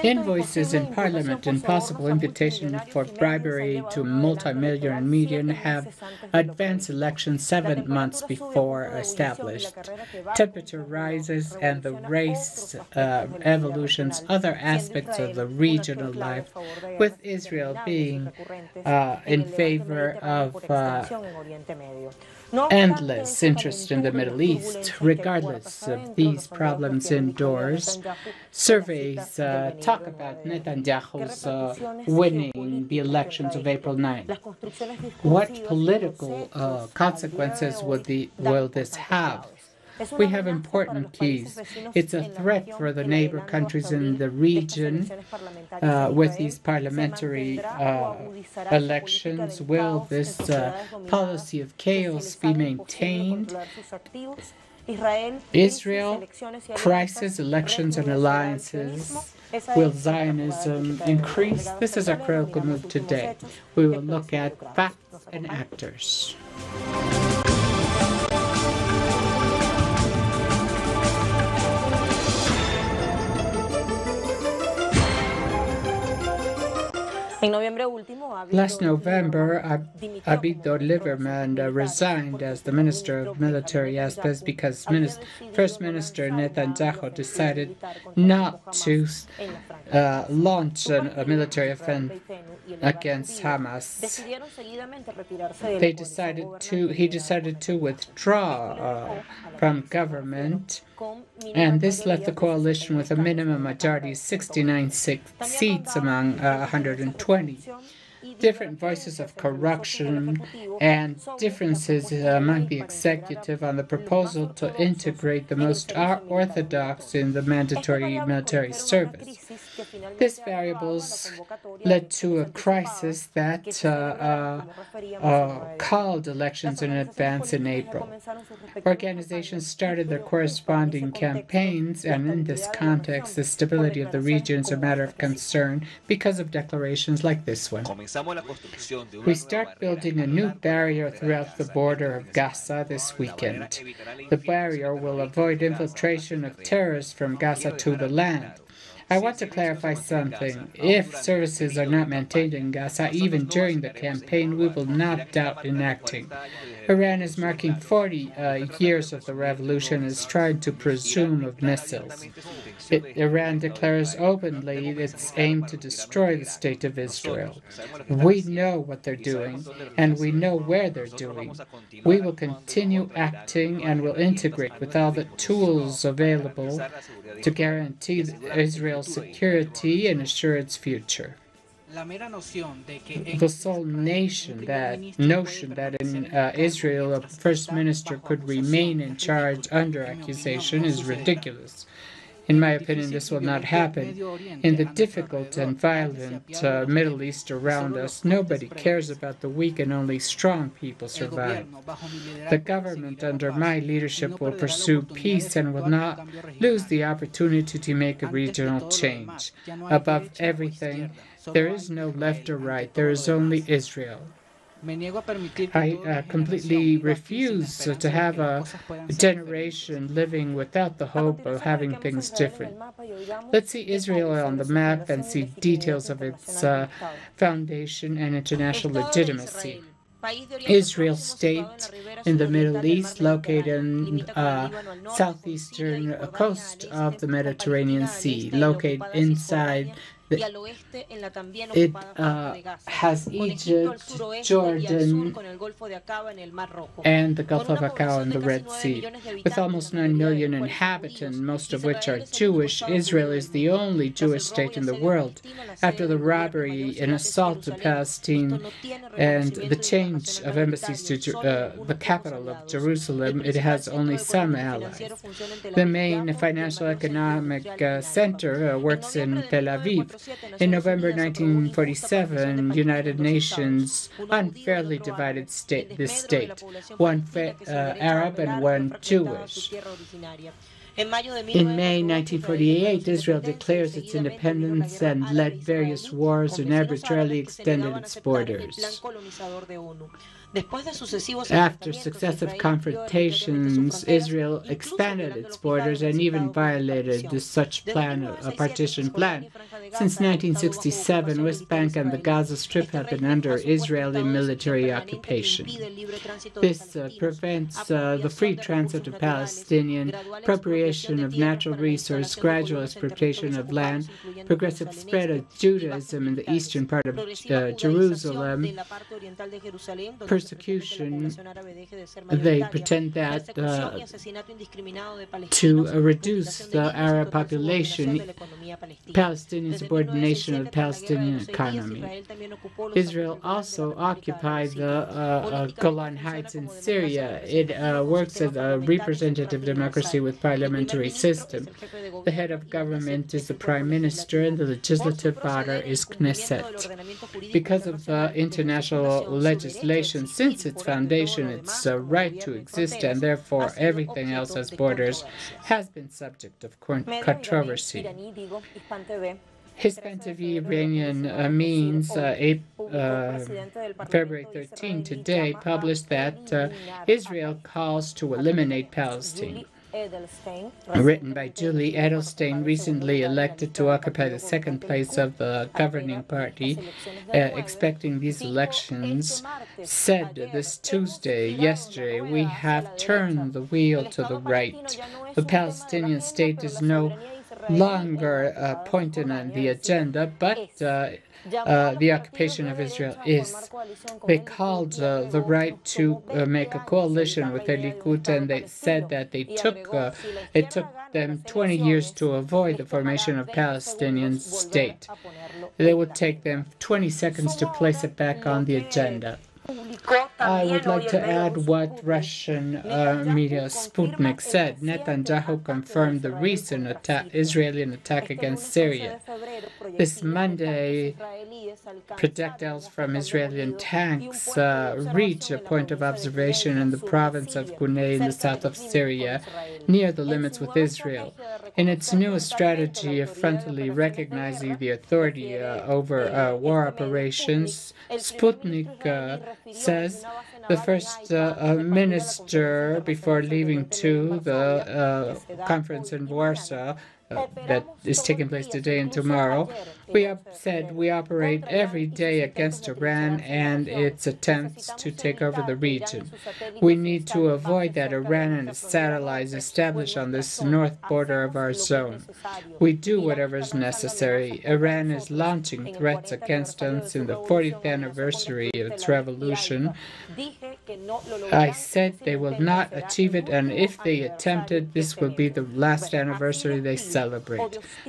Invoices in Parliament and possible invitation for bribery to multi-millionaire media have advanced elections 7 months before established. Temperature rises and the race evolutions, other aspects of the regional life, with Israel being in favor of endless interest in the Middle East. Regardless of these problems indoors, surveys talk about Netanyahu's winning the elections of April 9th. What political consequences will this have? We have important keys. It's a threat for the neighbor countries in the region with these parliamentary elections. Will this policy of chaos be maintained? Israel, crisis, elections, and alliances. Will Zionism increase? This is our critical move today. We will look at facts and actors. Last November, Avigdor Lieberman resigned as the Minister of Military Aspects because First Minister Netanyahu decided not to launch a military offensive against Hamas. He decided to withdraw from government, and this left the coalition with a minimum majority of 69 seats among 120. Different voices of corruption and differences among the executive on the proposal to integrate the most orthodox in the mandatory military service. These variables led to a crisis that called elections in advance in April. Organizations started their corresponding campaigns, and in this context, the stability of the region is a matter of concern because of declarations like this one. We start building a new barrier throughout the border of Gaza this weekend. The barrier will avoid infiltration of terrorists from Gaza to the land. I want to clarify something. If services are not maintained in Gaza, even during the campaign, we will not doubt enacting. Iran is marking 40 years of the revolution and is trying to presume of missiles. Iran declares openly its aim to destroy the state of Israel. We know what they're doing, and we know where they're doing. We will continue acting and will integrate with all the tools available to guarantee Israel's security and assure its future. The sole notion that in Israel a first minister could remain in charge under accusation is ridiculous. In my opinion, this will not happen. In the difficult and violent Middle East around us, nobody cares about the weak and only strong people survive. The government under my leadership will pursue peace and will not lose the opportunity to make a regional change. Above everything, there is no left or right. There is only Israel. I completely refuse to have a generation living without the hope of having things different. Let's see Israel on the map and see details of its foundation and international legitimacy. Israel state in the Middle East, located in southeastern coast of the Mediterranean Sea, located inside it has Egypt, Jordan, and the Gulf of Aqaba and the Red Sea. With almost 9 million inhabitants, most of which are Jewish, Israel is the only Jewish state in the world. After the robbery and assault of Palestine and the change of embassies to the capital of Jerusalem, it has only some allies. The main financial economic center works in Tel Aviv. In November 1947, United Nations unfairly divided this state, one Arab and one Jewish. In May 1948, Israel declares its independence and led various wars and arbitrarily extended its borders. After successive confrontations, Israel expanded its borders and even violated such a partition plan. Since 1967, West Bank and the Gaza Strip have been under Israeli military occupation. This prevents the free transit of Palestinian, appropriation of natural resources, gradual expropriation of land, progressive spread of Judaism in the eastern part of Jerusalem, persecution. They pretend that to reduce the Arab population, Palestinian subordination of the Palestinian economy. Israel also occupied the Golan Heights in Syria. It works as a representative democracy with parliamentary system. The head of government is the prime minister, and the legislative body is Knesset. Because of the international legislation, since its foundation, its right to exist, and therefore everything else as borders, has been subject of controversy. Hispan TV Iranian means February 13 today published that Israel calls to eliminate Palestine. Written by Julie Edelstein, recently elected to occupy the second place of the governing party, expecting these elections, said this yesterday, we have turned the wheel to the right. The Palestinian state is no longer pointed on the agenda, but the occupation of Israel is. They called the right to make a coalition with the Likud, and they said that it took them 20 years to avoid the formation of Palestinian state. It would take them 20 seconds to place it back on the agenda. I would like to add what Russian media Sputnik said. Netanyahu confirmed the recent Israeli attack against Syria. This Monday, projectiles from Israeli tanks reached a point of observation in the province of Gunay in the south of Syria, near the limits with Israel. In its newest strategy of frontally recognizing the authority over war operations, Sputnik says the first minister, before leaving to the conference in Warsaw, that is taking place today and tomorrow, we have said we operate every day against Iran and its attempts to take over the region. We need to avoid that Iran and its satellites establish on this north border of our zone. We do whatever is necessary. Iran is launching threats against us in the 40th anniversary of its revolution. I said they will not achieve it, and if they attempt it, this will be the last anniversary they celebrate.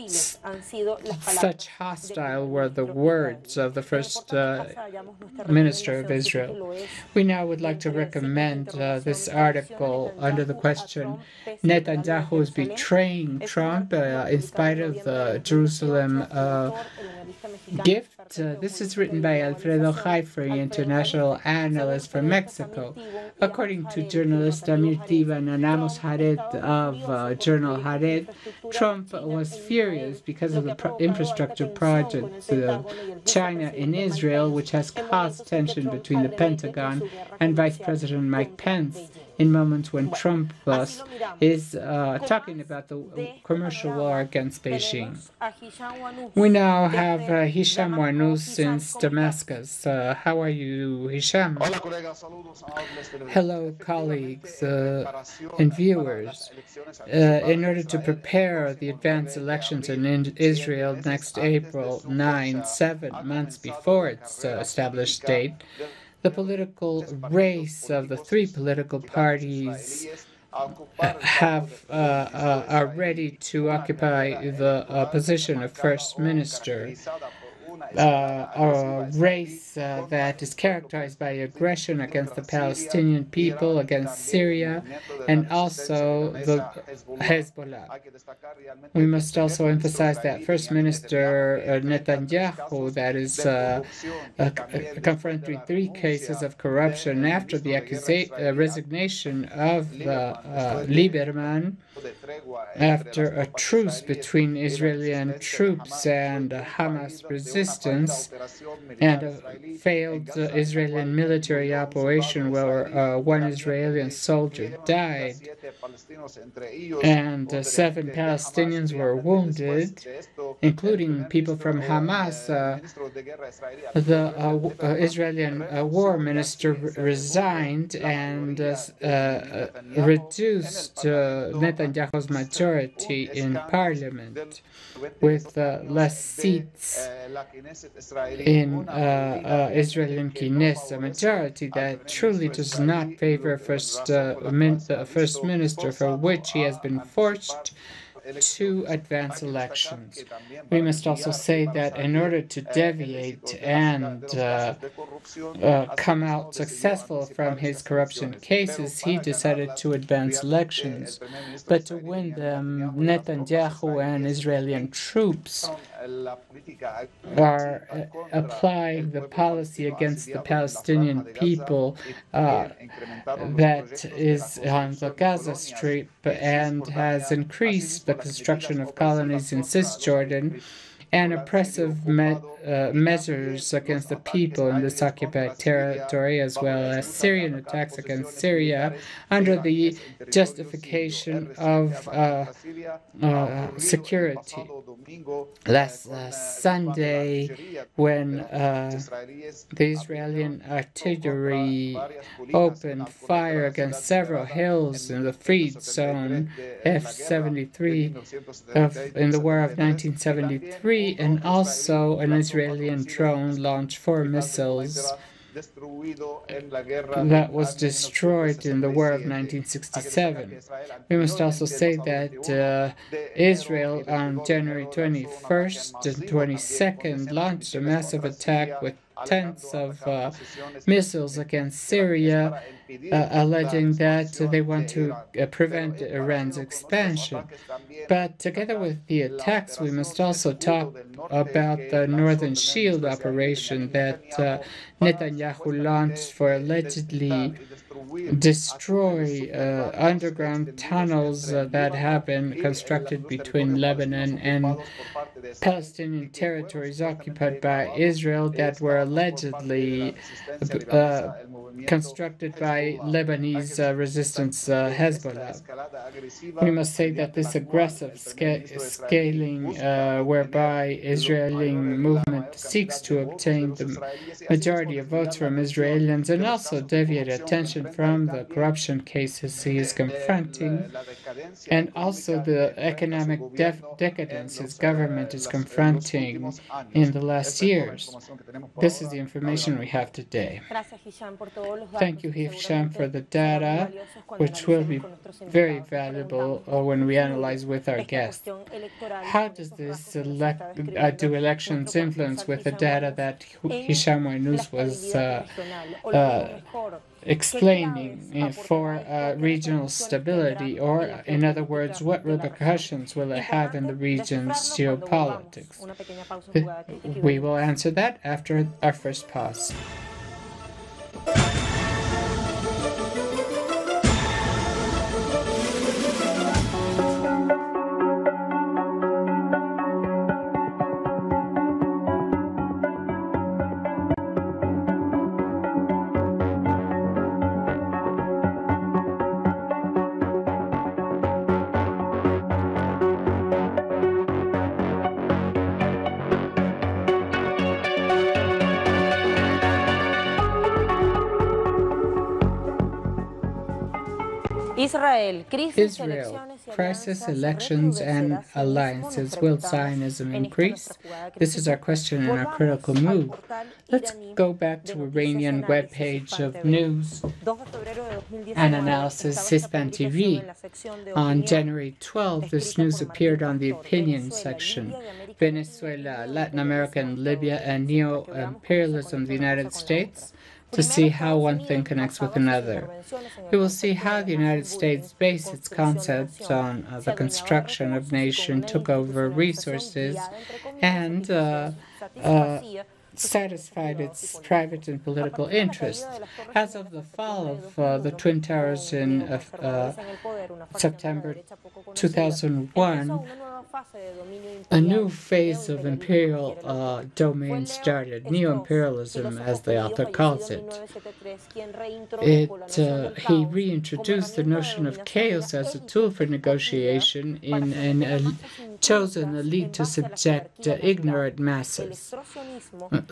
Such hostile were the words of the first minister of Israel. We now would like to recommend this article under the question, Netanyahu is betraying Trump in spite of the Jerusalem gift. This is written by Alfredo Haifer, international analyst from Mexico. According to journalist Amir Divan and Amos Hared of Journal Hared, Trump was furious because of the infrastructure projects of China in Israel, which has caused tension between the Pentagon and Vice President Mike Pence in moments when Trump is talking about the commercial war against Beijing. We now have Hisham Wanous since Damascus. How are you, Hisham? Hello, colleagues and viewers. In order to prepare the advanced elections in Israel next April 9, 7 months before its established date, the political race of the three political parties are ready to occupy the position of first minister. A race that is characterized by aggression against the Palestinian people, against Syria, and also the Hezbollah. We must also emphasize that First Minister Netanyahu, that is confronting 3 cases of corruption after the resignation of Lieberman, after a truce between Israeli troops and Hamas resistance. resistance, and a failed Israeli military operation where one Israeli soldier died and 7 Palestinians were wounded, including people from Hamas. The Israeli war minister resigned and reduced Netanyahu's majority in parliament, with less seats in Israeli Knesset, a majority that truly does not favor the first minister, for which he has been forced to advance elections. We must also say that in order to deviate and come out successful from his corruption cases, he decided to advance elections. But to win them, Netanyahu and Israeli troops are applying the policy against the Palestinian people that is on the Gaza Strip and has increased the construction of colonies in Cisjordan and oppressive measures against the people in this occupied territory, as well as Syrian attacks against Syria under the justification of security. Last Sunday, when the Israeli artillery opened fire against several hills in the freed zone, F-73, in the war of 1973, and also an Israeli drone launched 4 missiles that was destroyed in the war of 1967. We must also say that Israel on January 21st and 22nd launched a massive attack with tens of missiles against Syria, alleging that they want to prevent Iran's expansion. But together with the attacks, we must also talk about the Northern Shield operation that Netanyahu launched for allegedly destroy underground tunnels that have been constructed between Lebanon and Palestinian territories occupied by Israel that were allegedly constructed by Lebanese resistance Hezbollah. We must say that this aggressive scaling whereby Israeli movement seeks to obtain the majority of votes from Israelis and also deviate attention from the corruption cases he is confronting, and also the economic decadence his government is confronting in the last years. This is the information we have today. Thank you, Hisham, for the data, which will be very valuable when we analyze with our guests. How does this do elections influence with the data that Hisham Wainous was explaining for regional stability, or in other words, what repercussions will it have in the region's geopolitics? We will answer that after our first pause. Israel, crisis, elections, and alliances. Will Zionism increase? This is our question and our critical move. Let's go back to Iranian webpage of news and analysis, Hispan TV. On January 12, this news appeared on the opinion section. Venezuela, Latin America, and Libya, and neo-imperialism, the United States, to see how one thing connects with another. We will see how the United States based its concepts on the construction of nation, took over resources, and satisfied its private and political interests. As of the fall of the Twin Towers in September 2001, a new phase of imperial domain started, neo-imperialism, as the author calls it. He reintroduced the notion of chaos as a tool for negotiation in a chosen elite to subject ignorant masses.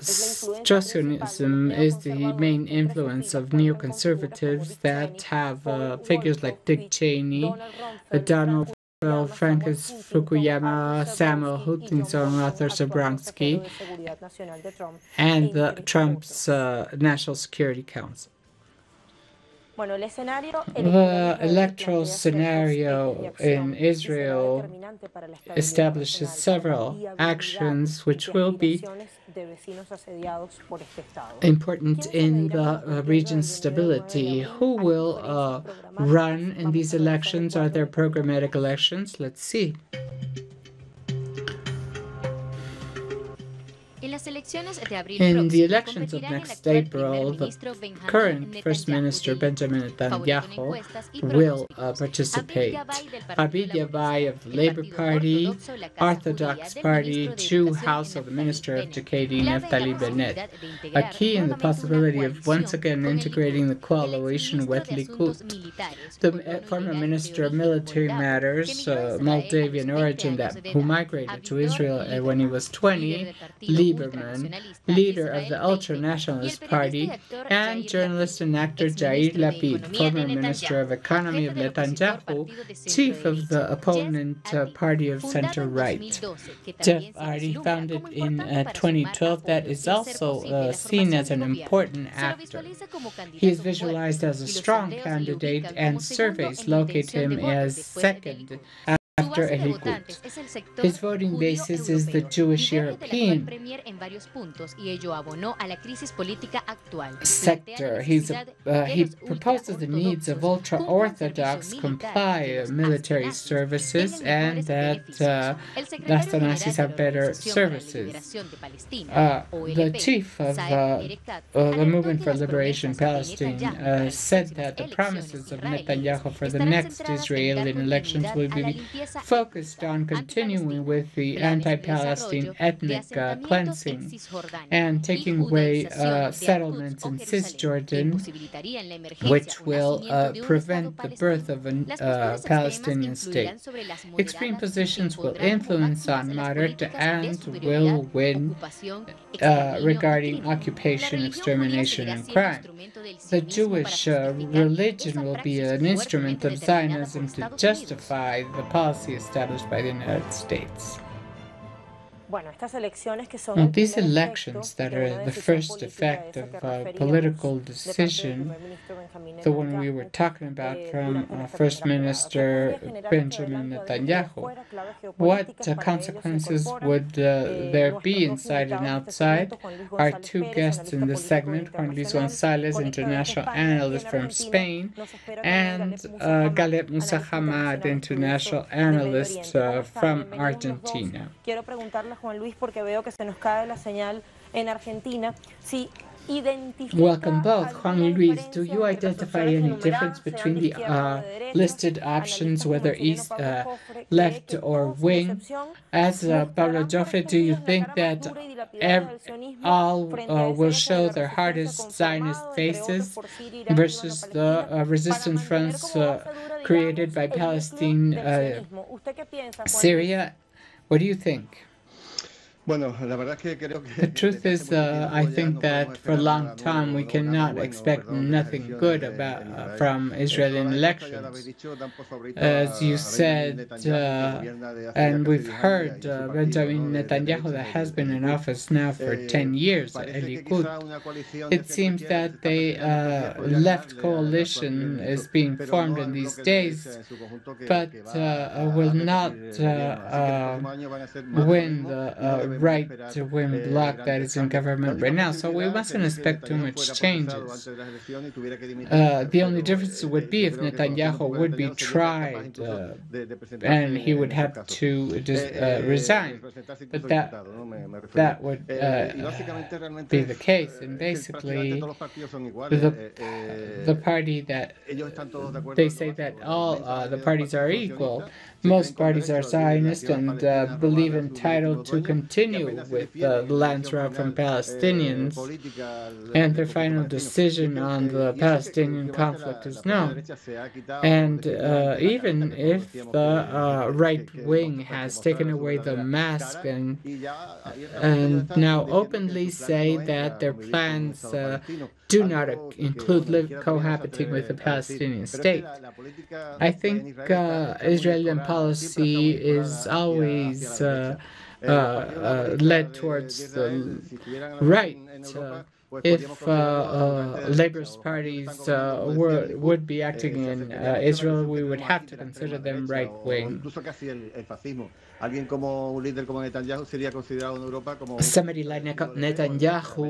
Straussianism is the main influence of neoconservatives that have figures like Dick Cheney, Donald Francis Fukuyama, Samuel Huntington, Arthur Sobronsky, and Trump's National Security Council. The electoral scenario in Israel establishes several actions which will be important in the region's stability. Who will run in these elections? Are there programmatic elections? Let's see. In the elections of next April, the current First Minister Benjamin Netanyahu will participate. Abid Yabai of the Labour Party, Orthodox Party, Jew House of the Minister of Education, Naftali Bennett, a key in the possibility of once again integrating the coalition with Likud. The former Minister of Military Matters, Moldavian origin, who migrated to Israel when he was 20, Lieberman, leader of the ultra-nationalist party, and journalist and actor Yair Lapid, former Minister of Economy of Netanyahu, chief of the opponent party of center-right. Jeff Ardy, founded in 2012, that is also seen as an important actor. He is visualized as a strong candidate, and surveys locate him as second after Elikud. His voting basis is the Jewish European sector. He proposes the needs of ultra-Orthodox comply military services and that the Nazis have better services. The chief of the Movement for Liberation Palestine said that the promises of Netanyahu for the next Israeli elections will be focused on continuing with the anti-Palestine ethnic cleansing and taking away settlements in Cisjordan, which will prevent the birth of a Palestinian state. Extreme positions will influence on moderate and will win regarding occupation, extermination, and crime. The Jewish religion will be an instrument of Zionism to justify the policy established by the United States. These elections that are the first effect of a political decision, the one we were talking about from First Minister Benjamin Netanyahu, what consequences would there be inside and outside? Our two guests in this segment, Juan Luis González, international analyst from Spain, and Galet Musa Hamad, international analyst from Argentina. Juan Luis, porque veo que se nos cae la señal en Argentina. Si Welcome both. Juan Luis, do you identify any difference between the listed options, whether east, left, or wing? As Pablo Joffre, do you think that all will show their hardest Zionist faces versus the resistance fronts created by Palestine, Syria? What do you think? The truth is, I think that for a long time we cannot expect nothing good from Israeli elections. As you said, and we've heard Benjamin Netanyahu, that has been in office now for 10 years at Likud. It seems that the left coalition is being formed in these days, but will not win the right-wing bloc that is in government right now. So we mustn't expect too much changes. The only difference would be if Netanyahu would be tried and he would have to resign. But that would be the case. And basically, the party that they say that all the parties are equal. Most parties are Zionist and believe entitled to continue with the land swap from Palestinians, and their final decision on the Palestinian conflict is known. And even if the right wing has taken away the mask and now openly say that their plans do not include cohabiting with the Palestinian state. I think Israeli policy is always led towards the right. If Labor's parties would be acting in Israel, we would have to consider them right wing. Somebody like Netanyahu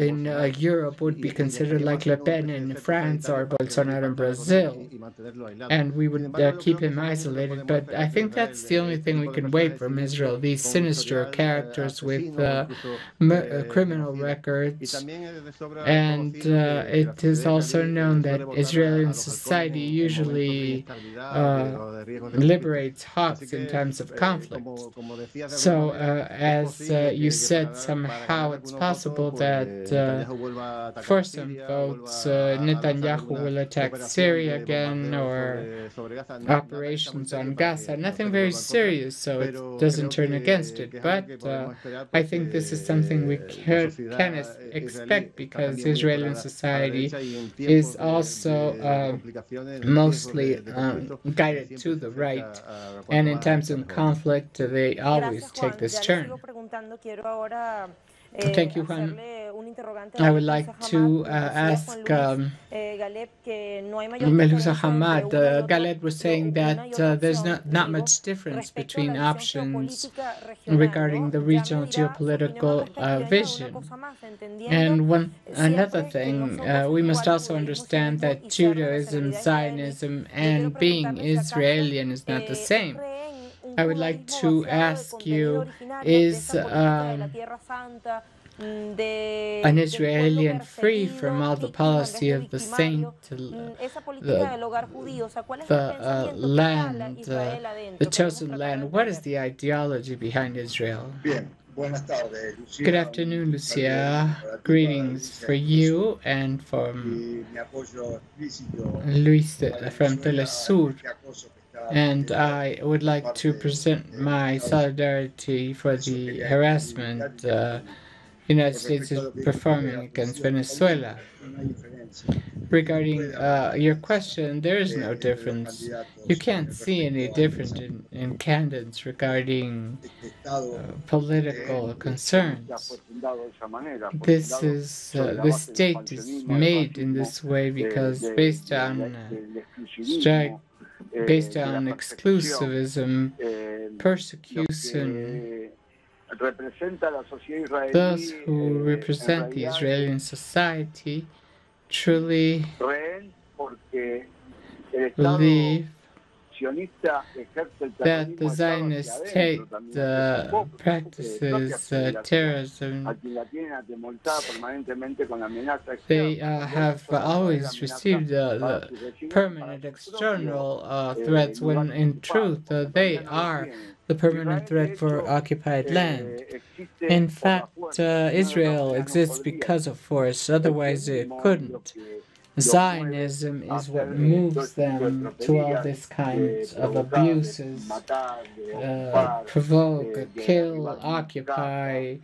in Europe would be considered like Le Pen in France or Bolsonaro in Brazil, and we would keep him isolated. But I think that's the only thing we can wait from Israel, these sinister characters with criminal records. And it is also known that Israeli society usually liberates hawks in times of conflict. So, as you said, somehow it's possible that for some votes, Netanyahu will attack Syria again or operations on Gaza. Nothing very serious, so it doesn't turn against it. But I think this is something we can expect because Israeli society is also mostly guided to the right, and in times of conflict, they always take this turn. Thank you, Juan. I would like to ask Melusa Hamad. Galed was saying that there's not much difference between options regarding the regional geopolitical vision. And another thing, we must also understand that Judaism, Zionism, and being Israeli is not the same. I would like to ask you, is an Israeli free from all the policy of the saint, the land, the chosen land? What is the ideology behind Israel? Good afternoon, Lucia. Greetings for you and from Luis from Telesur. And I would like to present my solidarity for the harassment the United States is performing against Venezuela. Regarding your question, there is no difference. You can't see any difference in candidates regarding political concerns. This state is made in this way because based on exclusivism, persecution. Those who represent the Israeli society truly believe that the Zionist state practices terrorism. They have always received the permanent external threats when in truth they are the permanent threat for occupied land. In fact, Israel exists because of force, otherwise it couldn't. Zionism is what moves them to all these kinds of abuses, provoke, kill, occupy,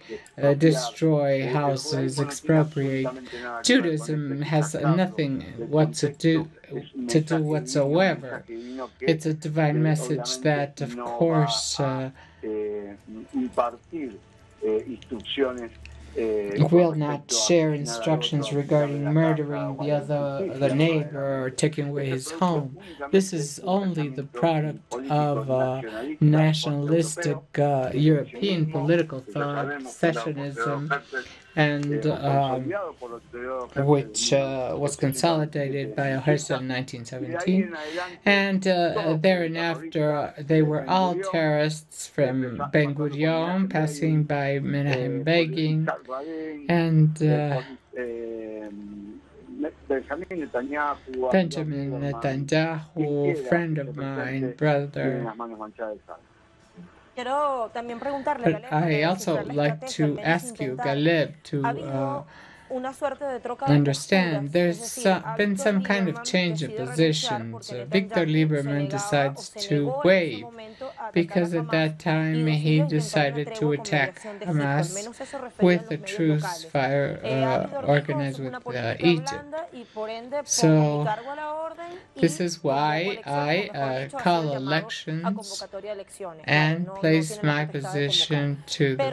destroy houses, expropriate. Judaism has nothing to do whatsoever. It's a divine message that, of course, will not share instructions regarding murdering the neighbor or taking away his home. This is only the product of nationalistic European political thought, secessionism, and which was consolidated by O'Hersel in 1917. And there and after, they were all terrorists from Ben Gurion, passing by Menahem Begin, and Benjamin Netanyahu, friend of mine, brother. But I also like to ask you, Galeb, to understand there's been some kind of change of positions. Victor Lieberman decides to waive because at that time he decided to attack Hamas with a truce fire organized with Egypt. So this is why I call elections and place my position to the...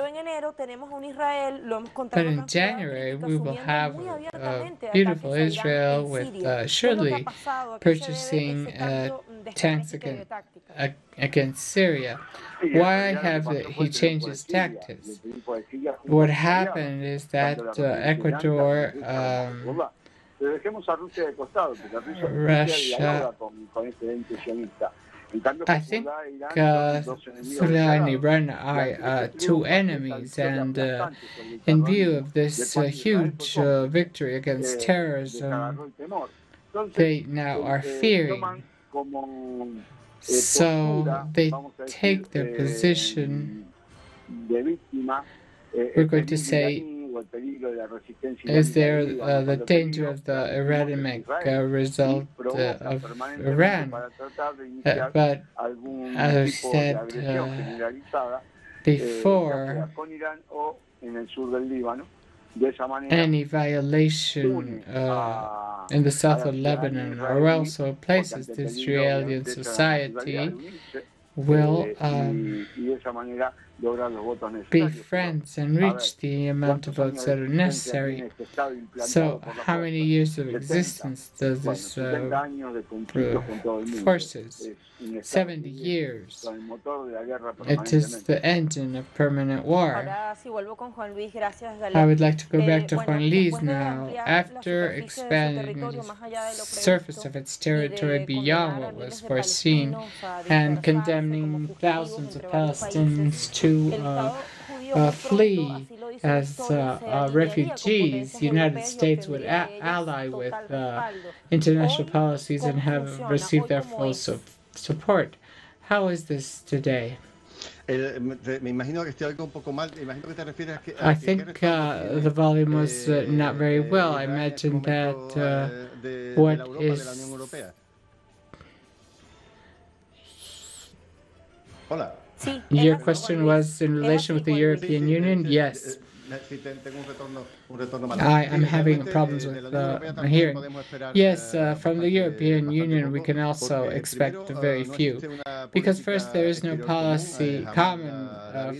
But in January we will have a beautiful Israel with surely purchasing tanks against Syria. Why have he changed his tactics? What happened is that Ecuador, Russia, I think Sula and Iran are two enemies, and in view of this huge victory against terrorism, they now are fearing. So they take their position. We're going to say, is there the danger of the Iranic result of Iran? But as I said before, any violation in the south of Lebanon or also places the Israeli society will be friends and reach the amount of votes that are necessary. So how many years of existence does this forces? 70 years. It is the engine of permanent war. I would like to go back to Juan Luis now. After expanding the surface of its territory beyond what was foreseen and condemning thousands of Palestinians to flee as refugees, the United States would ally with international policies and have received their full support. How is this today? I think the volume was not very well. I imagine that what is... Your question was in relation with the European Union? Yes. I'm having problems with my hearing. Yes, from the European Union we can also expect very few. Because first there is no policy, common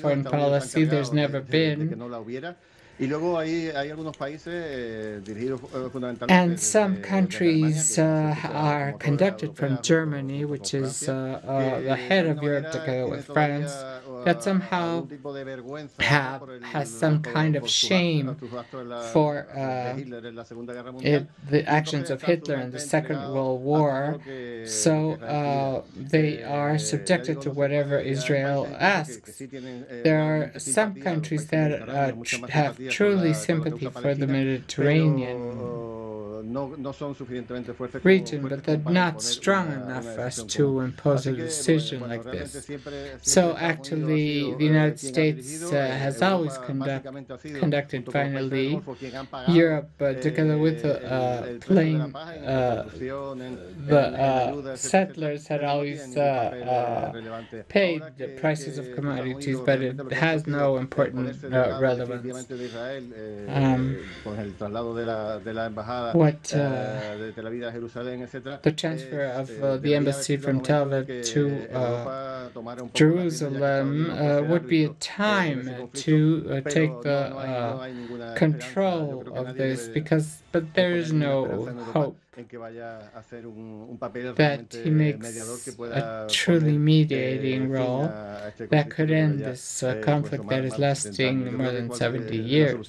foreign policy, there's never been. And some countries are conducted from Germany, which is the head of Europe together with France, that somehow has some kind of shame for the actions of Hitler in the Second World War. So they are subjected to whatever Israel asks. There are some countries that have truly sympathy for the Mediterranean region, but they're not strong enough for us to impose a decision like this. So actually, the United States has always conducted finally. Europe, together with the settlers had always paid the prices of commodities, but it has no important relevance. What that the transfer of the embassy from Tel Aviv to Jerusalem would be a time to take the control of this, but there is no hope that he makes a truly mediating role that could end this conflict that is lasting more than 70 years.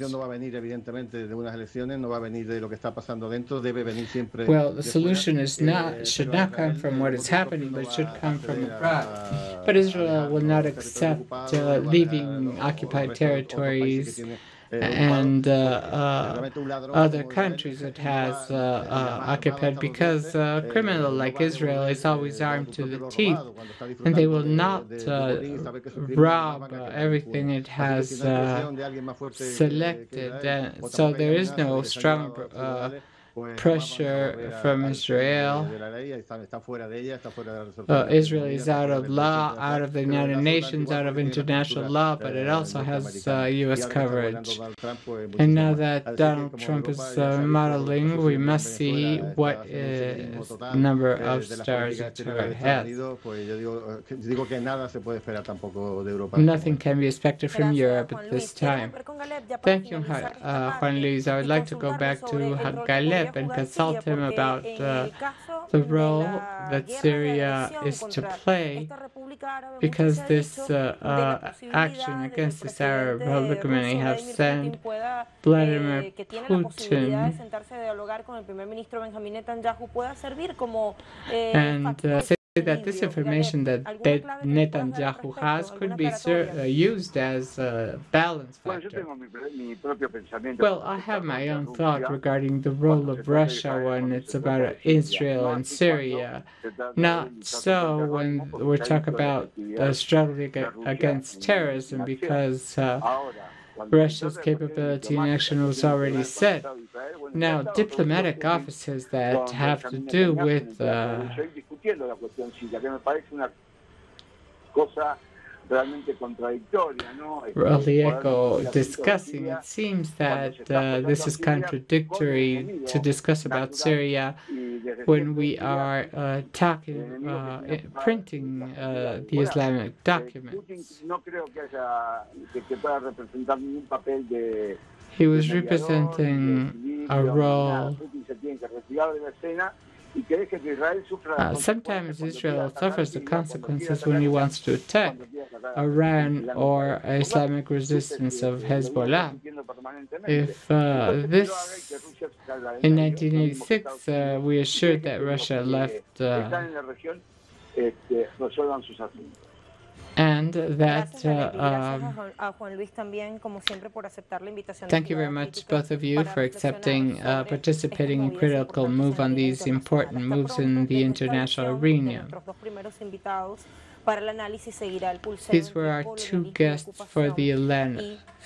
Well, the solution should not come from what is happening, but it should come from abroad. But Israel will not accept leaving occupied territories and other countries it has occupied, because a criminal like Israel is always armed to the teeth, and they will not rob everything it has selected. So there is no strong pressure from Israel. Israel is out of law, out of the United Nations, out of international law, but it also has U.S. coverage. And now that Donald Trump is modeling, we must see what number of stars it has. Nothing can be expected from Europe at this time. Thank you, Juan Luis. I would like to go back to Galeb and consult him about the role that Syria is to play, because this action against this Arab Republic may have sent Vladimir Putin and say that this information that Netanyahu has could be used as a balance factor. Well, I have my own thought regarding the role of Russia when it's about Israel and Syria. Not so when we talk about the struggle against terrorism, because Russia's capability in action was already set. Now, diplomatic offices that have to do with discussing, it seems that this is contradictory to discuss about Syria when we are printing the Islamic documents. He was representing a role. Sometimes Israel suffers the consequences when he wants to attack Iran or Islamic resistance of Hezbollah. If this, in 1986, we assured that Russia left and that thank you very much, both of you, for accepting participating in Critical Move on these important moves in the international arena. These were our two guests for the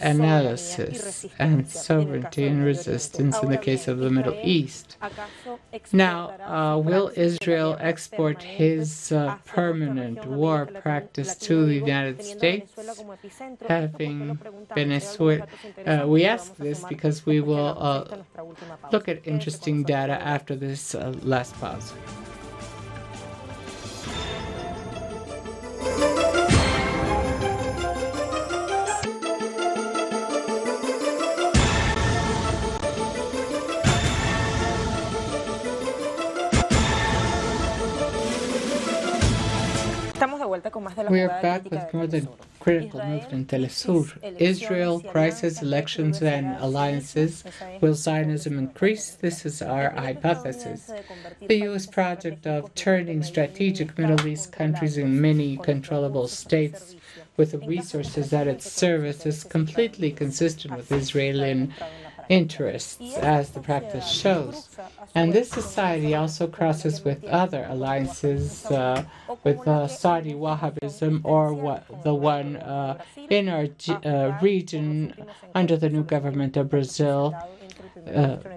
analysis and sovereignty and resistance in the case of the Middle East. Now, will Israel export his permanent war practice to the United States, having Venezuela? We ask this because we will look at interesting data after this last pause. We are back with more than Critical Move in Telesur. Israel, crisis, elections, and alliances. Will Zionism increase? This is our hypothesis. The U.S. project of turning strategic Middle East countries in many controllable states with the resources at its service is completely consistent with Israeli interests, as the practice shows. And this society also crosses with other alliances with Saudi Wahhabism, or the one in our region under the new government of Brazil.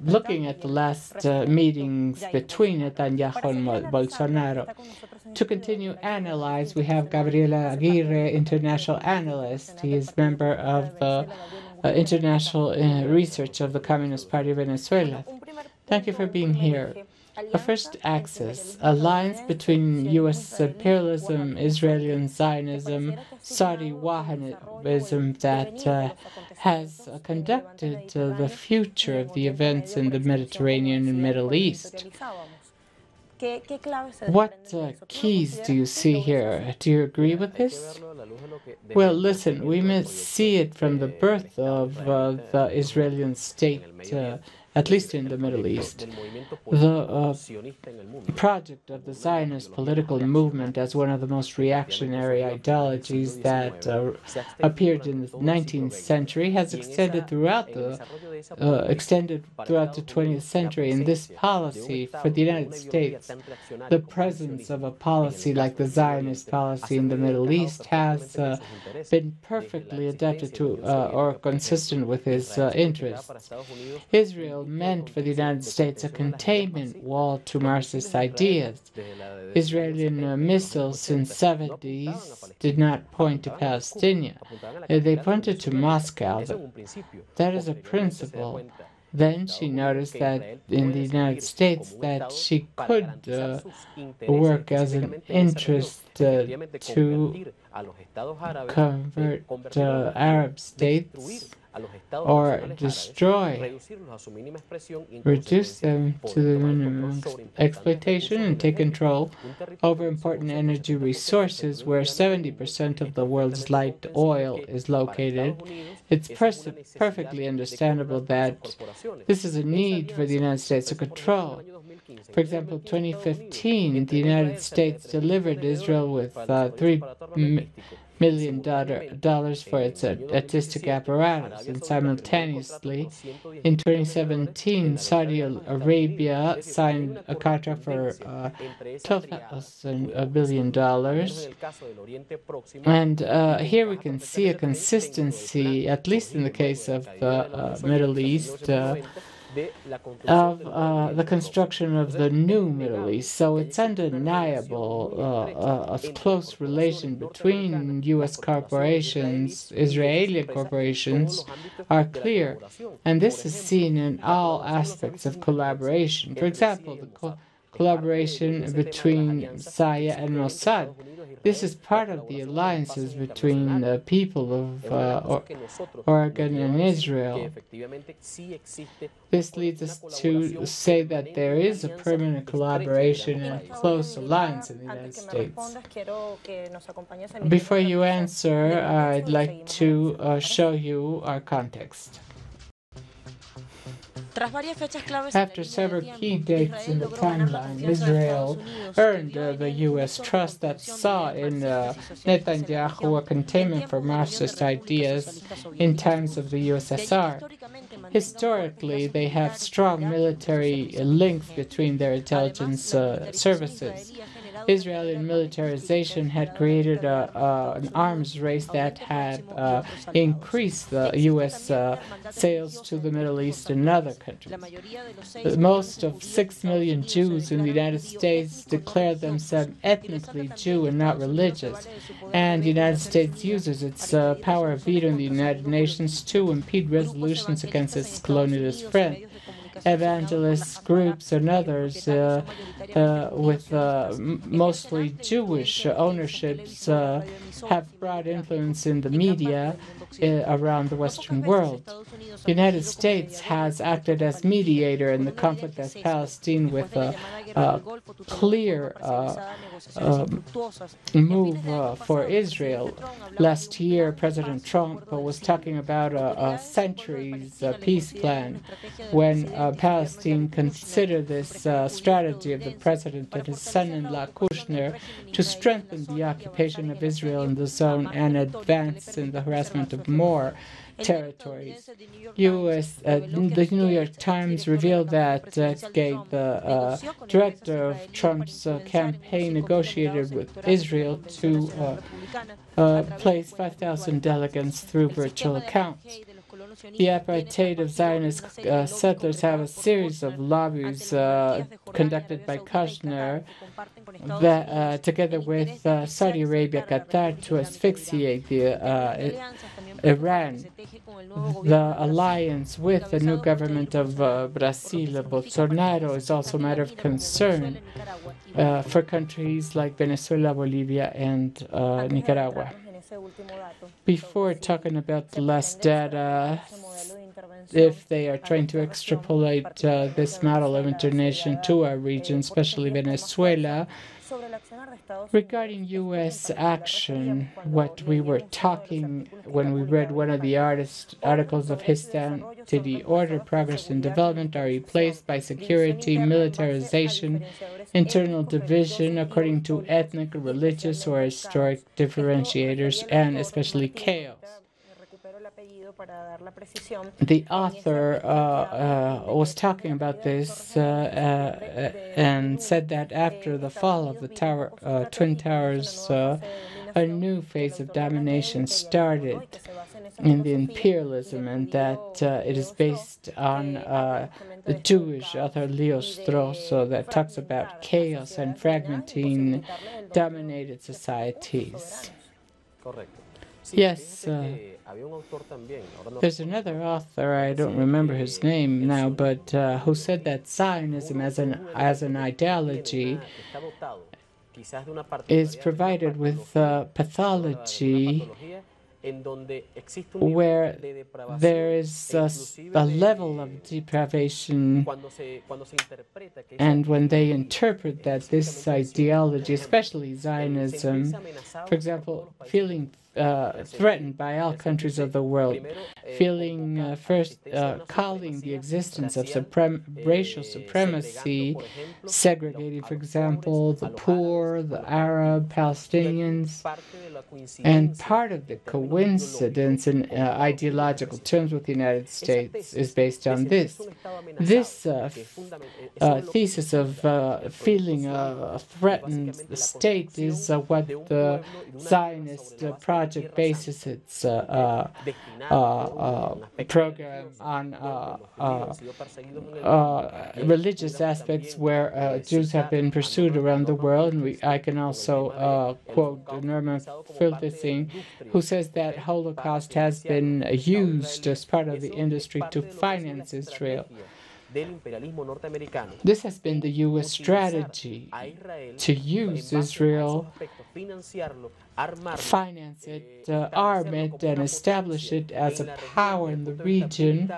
Looking at the last meetings between Netanyahu and Bolsonaro. To continue analyze, we have Gabriela Aguirre, international analyst. He is member of the international research of the Communist Party of Venezuela. Thank you for being here. The first axis, alliance between U.S. imperialism, Israeli and Zionism, Saudi Wahhabism that has conducted the future of the events in the Mediterranean and Middle East. What keys do you see here? Do you agree with this? Well, listen, we must see it from the birth of the Israeli state, at least in the Middle East. The project of the Zionist political movement as one of the most reactionary ideologies that appeared in the 19th century has extended throughout the 20th century. In this policy for the United States, the presence of a policy like the Zionist policy in the Middle East has been perfectly adapted to or consistent with his interests. Israel meant for the United States a containment wall to Marxist ideas. Israeli missiles in the 70s did not point to Palestine. They pointed to Moscow. That is a principle. Then she noticed that in the United States that she could work as an interest to convert Arab states or destroy, reduce them to the minimum exploitation and take control over important energy resources where 70% of the world's light oil is located. It's perfectly understandable that this is a need for the United States to control. For example, 2015, the United States delivered Israel with $3 million for its artistic apparatus, and simultaneously, in 2017, Saudi Arabia signed a contract for $12 billion. And here we can see a consistency, at least in the case of the Middle East, of the construction of the new Middle East. So it's undeniable a close relation between U.S. corporations, Israeli corporations are clear. And this is seen in all aspects of collaboration. For example, the collaboration between Saya and Mossad. This is part of the alliances between the people of Oregon and Israel. This leads us to say that there is a permanent collaboration and close alliance in the United States. Before you answer, I'd like to show you our context. After several key dates in the timeline, Israel earned the U.S. trust that saw in Netanyahu a containment for Marxist ideas in times of the USSR. Historically, they have strong military links between their intelligence services. Israeli militarization had created an arms race that had increased the U.S. sales to the Middle East and other countries. Most of 6 million Jews in the United States declare themselves ethnically Jew and not religious, and the United States uses its power of veto in the United Nations to impede resolutions against its colonialist friends. Evangelist groups and others with mostly Jewish ownerships have broad influence in the media around the Western world. The United States has acted as mediator in the conflict as Palestine with a clear move for Israel. Last year, President Trump was talking about a centuries peace plan when Palestine considered this strategy of the president and his son-in-law Kushner to strengthen the occupation of Israel in the zone and advance in the harassment of more territories. The New York Times revealed that the director of Trump's campaign negotiated with Israel to place 5,000 delegates through virtual accounts. The apartheid of Zionist settlers have a series of lobbies conducted by Kushner that, together with Saudi Arabia, Qatar, to asphyxiate Iran. The alliance with the new government of Brazil, Bolsonaro, is also a matter of concern for countries like Venezuela, Bolivia, and Nicaragua. Before talking about the last data, if they are trying to extrapolate this model of internation to our region, especially Venezuela, regarding U.S. action, what we were talking when we read one of the articles of his sanctity, order, progress, and development are replaced by security, militarization, internal division according to ethnic, religious, or historic differentiators, and especially chaos. The author was talking about this and said that after the fall of the Twin Towers, a new phase of domination started in the imperialism, and that it is based on the Jewish author Leo Strauss that talks about chaos and fragmenting dominated societies. Yes, there's another author, I don't remember his name now, but who said that Zionism as an ideology is provided with pathology where there is a level of depravation, and when they interpret that this ideology, especially Zionism, for example, feeling threatened by all countries of the world, feeling first calling the existence of racial supremacy, segregating, for example, the poor, the Arab, Palestinians, and part of the coincidence in ideological terms with the United States is based on this. This thesis of feeling threatened the state is what the Zionist project bases its program on religious aspects where Jews have been pursued around the world. And I can also quote Norman Filthing, who says that Holocaust has been used as part of the industry to finance Israel. This has been the U.S. strategy to use Israel, finance it, arm it, and establish it as a power in the region,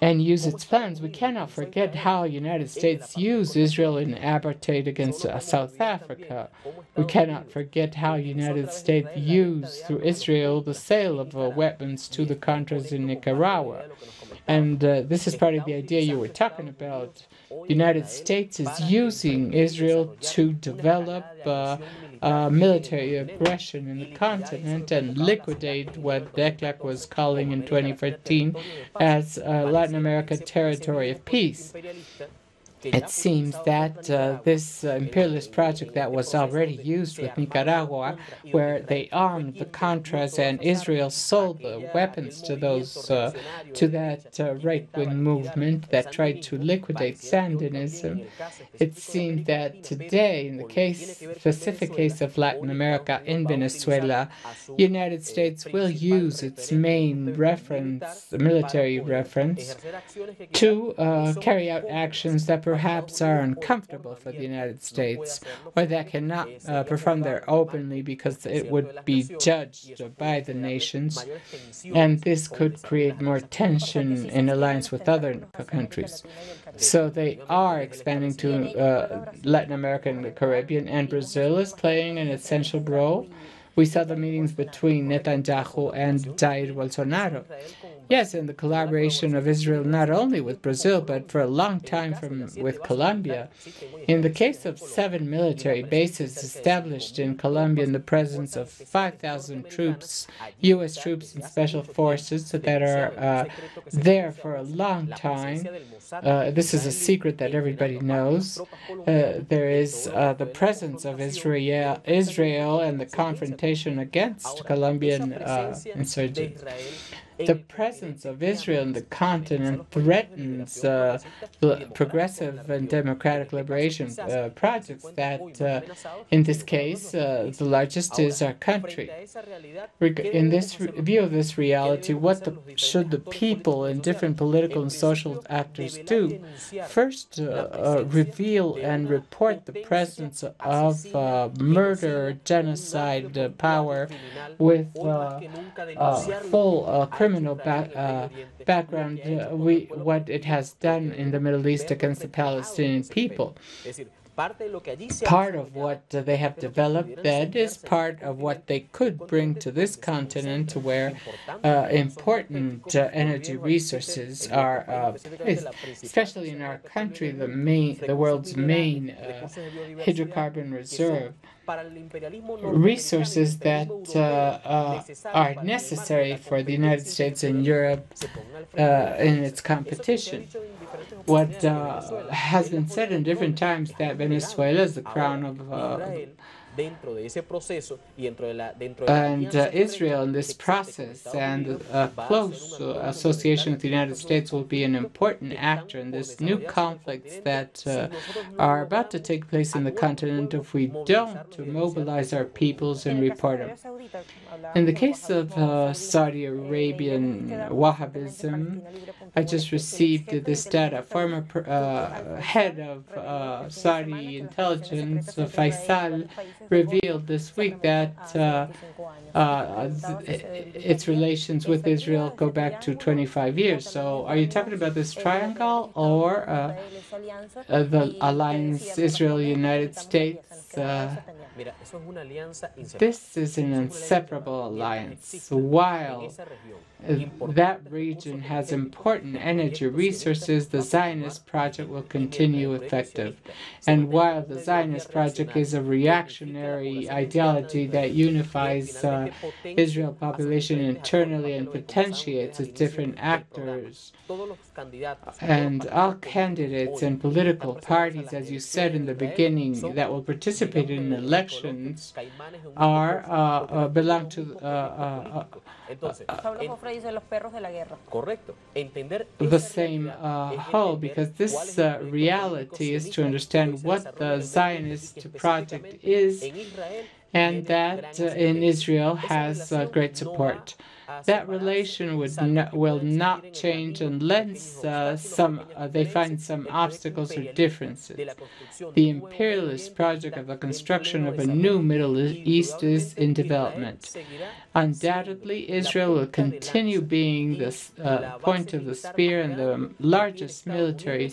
and use its plans. We cannot forget how the United States used Israel in apartheid against South Africa. We cannot forget how the United States used through Israel the sale of weapons to the Contras in Nicaragua. And this is part of the idea you were talking about. The United States is using Israel to develop military aggression in the continent and liquidate what Declercq was calling in 2014 as Latin America territory of peace. It seems that this imperialist project that was already used with Nicaragua, where they armed the Contras and Israel sold the weapons to that right-wing movement that tried to liquidate Sandinism, it seems that today, in the specific case of Latin America in Venezuela, the United States will use its main reference, the military reference, to carry out actions that perhaps are uncomfortable for the United States, or that cannot perform there openly because it would be judged by the nations, and this could create more tension in alliance with other countries. So they are expanding to Latin America and the Caribbean, and Brazil is playing an essential role. We saw the meetings between Netanyahu and Jair Bolsonaro. Yes, and the collaboration of Israel not only with Brazil, but for a long time with Colombia. In the case of 7 military bases established in Colombia in the presence of 5,000 troops, U.S. troops and special forces that are there for a long time, this is a secret that everybody knows. There is the presence of Israel and the confrontation against Colombian insurgents. the presence of Israel in the continent threatens the progressive and democratic liberation projects that, in this case, the largest is our country. In this view of this reality, what should the people and different political and social actors do? First, reveal and report the presence of murder, genocide power with full criminal background, what it has done in the Middle East against the Palestinian people. Part of what they have developed, that is part of what they could bring to this continent where important energy resources are placed, especially in our country, the world's main hydrocarbon reserve. Resources that are necessary for the United States and Europe in its competition. What has been said in different times that Venezuela is the crown of and Israel in this process, and a close association with the United States will be an important actor in this new conflicts that are about to take place in the continent if we don't mobilize our peoples and report them. In the case of Saudi Arabian Wahhabism, I just received this data. Former head of Saudi intelligence, Faisal, revealed this week that its relations with Israel go back to 25 years. So are you talking about this triangle or the alliance Israel-United States? This is an inseparable alliance. While that region has important energy resources, the Zionist project will continue effective. And while the Zionist project is a reactionary ideology that unifies Israel population internally and potentiates its different actors, and all candidates and political parties, as you said in the beginning, that will participate in elections are belong to the same whole, because this reality is to understand what the Zionist project is, and that in Israel has great support. That relation will not change unless they find some obstacles or differences. The imperialist project of the construction of a new Middle East is in development. Undoubtedly, Israel will continue being the point of the spear and the largest military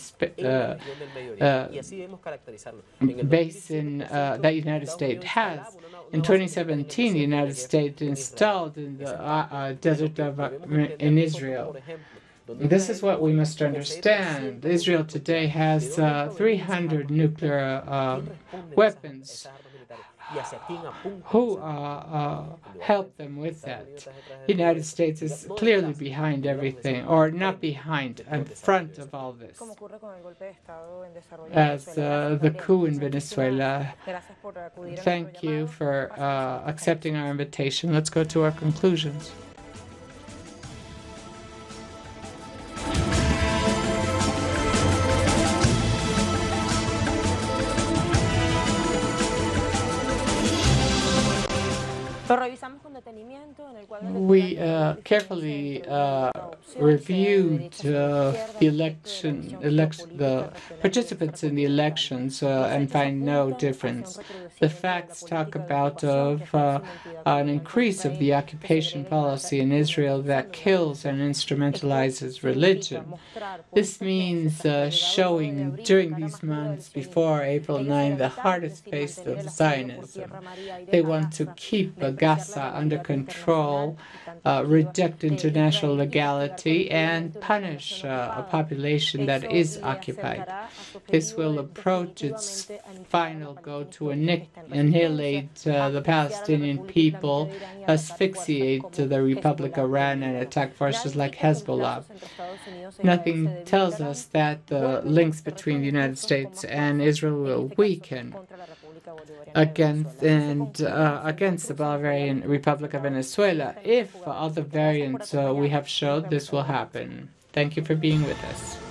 base in that the United States has. In 2017, the United States installed in the desert in Israel. This is what we must understand. Israel today has 300 nuclear weapons. Who helped them with that? The United States is clearly behind everything, or not behind, in front of all this. As the coup in Venezuela. Thank you for accepting our invitation. Let's go to our conclusions. We carefully reviewed the participants in the elections and find no difference. The facts talk about an increase of the occupation policy in Israel that kills and instrumentalizes religion. This means showing during these months before April 9 the hardest face of Zionism. They want to keep Gaza under control, reject international legality, and punish a population that is occupied. This will approach its final goal to annihilate the Palestinian people, asphyxiate the Republic of Iran, and attack forces like Hezbollah. Nothing tells us that the links between the United States and Israel will weaken. against the Bolivarian Republic of Venezuela. If other variants we have showed, this will happen. Thank you for being with us.